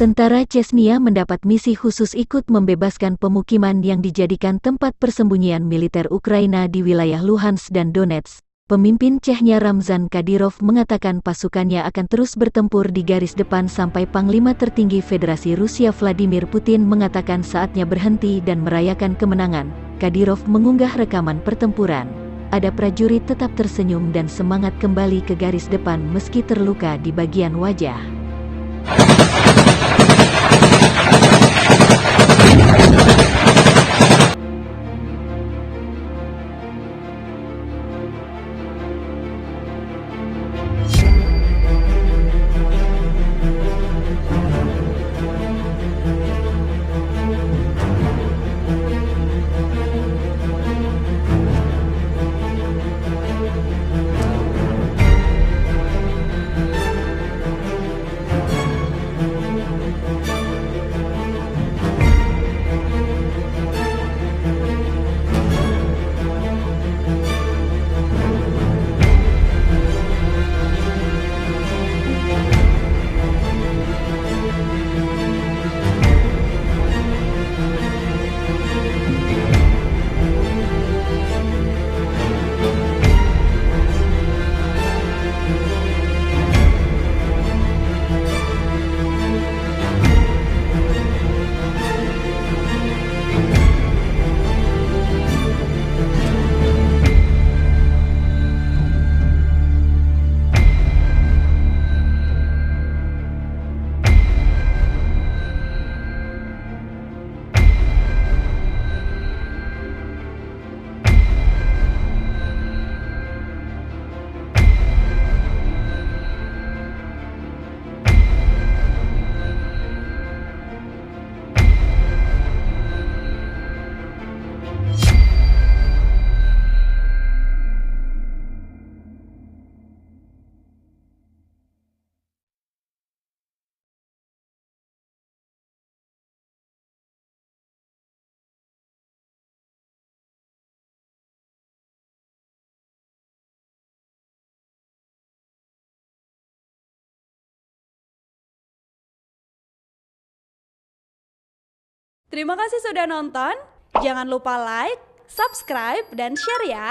Tentara Chechnya mendapat misi khusus ikut membebaskan pemukiman yang dijadikan tempat persembunyian militer Ukraina di wilayah Luhansk dan Donetsk. Pemimpin Chechnya Ramzan Kadyrov mengatakan pasukannya akan terus bertempur di garis depan sampai Panglima Tertinggi Federasi Rusia Vladimir Putin mengatakan saatnya berhenti dan merayakan kemenangan. Kadyrov mengunggah rekaman pertempuran. Ada prajurit tetap tersenyum dan semangat kembali ke garis depan meski terluka di bagian wajah. Terima kasih sudah nonton. Jangan lupa like, subscribe, dan share ya.